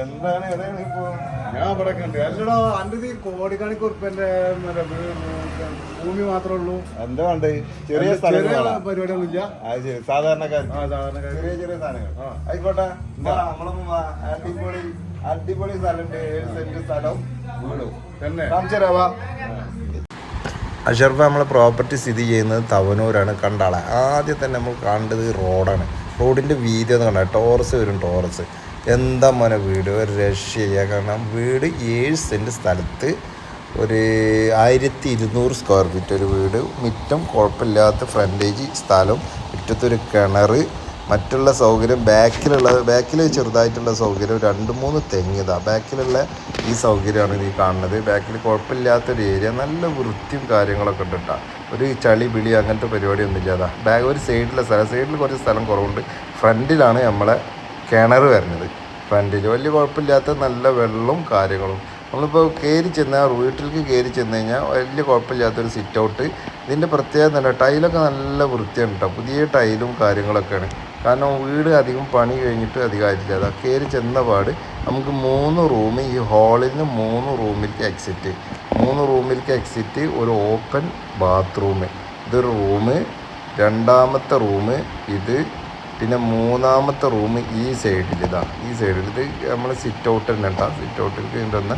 എന്താണ് ഇപ്പൊ ഞാൻ ഇവിടെ കണ്ടു അല്ലടോ അന്റെ കോടിക്കണക്കിന് ഉറുപ്പന്റെ ഭൂമി മാത്രമേ ഉള്ളൂ. എന്താ വേണ്ടത്? ചെറിയ പരിപാടിയൊന്നും ഇല്ല. സാധാരണക്കാർ ചെറിയ ചെറിയ സാധനങ്ങൾ ആയിക്കോട്ടെ. അടിപൊളി അടിപൊളി സ്ഥലമുണ്ട്. 7 സെന്റ് സ്ഥലം വീടും തന്നെ കാണിച്ചരാവാ. അഷറഫ് നമ്മളെ പ്രോപ്പർട്ടി സ്ഥിതി ചെയ്യുന്നത് തവനൂരാണ്. കണ്ടാളെ ആദ്യം തന്നെ നമുക്ക് കണ്ടത് റോഡാണ്. റോഡിൻ്റെ വീതി ഒന്ന് കണ്ടാൽ ടോറസ് വരും. ടോറസ് എന്താ മോനെ വീട് ഒരു രക്ഷയില്ല. കാരണം വീട് 7 സെൻറ്റ് സ്ഥലത്ത് ഒരു 1200 സ്ക്വയർ ഫീറ്റ് ഒരു വീട്. മുറ്റം കുഴപ്പമില്ലാത്ത ഫ്രണ്ടേജ് സ്ഥലം, മുറ്റത്തൊരു കിണർ, മറ്റുള്ള സൗകര്യം ബാക്കിൽ ചെറുതായിട്ടുള്ള സൗകര്യം 2-3 തെങ്ങ്. ബാക്കിലുള്ള ഈ സൗകര്യമാണ് ഈ കാണുന്നത്. ബാക്കിൽ കുഴപ്പമില്ലാത്തൊരു ഏരിയ, നല്ല വൃത്തിയും കാര്യങ്ങളൊക്കെ ഉണ്ട് കേട്ടോ. ഒരു ചളി പിളി അങ്ങനത്തെ പരിപാടിയൊന്നും ഇല്ലാതാ. ഒരു സൈഡിലെ സൈഡിൽ കുറച്ച് സ്ഥലം കുറവുണ്ട്. ഫ്രണ്ടിലാണ് നമ്മളെ കിണർ വരുന്നത്. ഫ്രണ്ടിൽ വലിയ കുഴപ്പമില്ലാത്ത നല്ല വെള്ളവും കാര്യങ്ങളും. നമ്മളിപ്പോൾ വീട്ടിലേക്ക് കയറി ചെന്ന് കഴിഞ്ഞാൽ വലിയ കുഴപ്പമില്ലാത്തൊരു സിറ്റ് ഔട്ട്. ഇതിൻ്റെ പ്രത്യേകത തന്നെ ടൈലൊക്കെ നല്ല വൃത്തിയാണ് കേട്ടോ. പുതിയ ടൈലും കാര്യങ്ങളൊക്കെയാണ്. കാരണം വീട് അധികം പണി കഴിഞ്ഞിട്ട് അധികമായിട്ടില്ല. അതാ കയറി ചെന്ന പാട് നമുക്ക് 3 റൂം, ഈ ഹാളിൽ നിന്ന് 3 റൂമിലേക്ക് എക്സിറ്റ്, ഒരു ഓപ്പൺ ബാത്റൂം. ഇതൊരു റൂം, രണ്ടാമത്തെ റൂം ഇത്, പിന്നെ മൂന്നാമത്തെ റൂം ഈ സൈഡിൽ. ഈ സൈഡിൽ ഇത് നമ്മൾ സിറ്റ് ഔട്ട് തന്നെ കേട്ടോ. സിറ്റ് ഔട്ടിലേക്ക് ഉണ്ടെന്ന്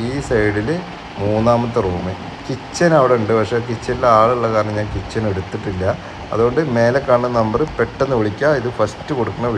ഈ സൈഡിൽ മൂന്നാമത്തെ റൂം. കിച്ചൺ അവിടെ ഉണ്ട്, പക്ഷേ കിച്ചണിൽ ആളുള്ള കാരണം ഞാൻ കിച്ചൺ എടുത്തിട്ടില്ല. അതുകൊണ്ട് മേലെ കാണുന്ന നമ്പർ പെട്ടെന്ന് വിളിക്കുക. ഇത് ഫസ്റ്റ് കൊടുക്കുന്ന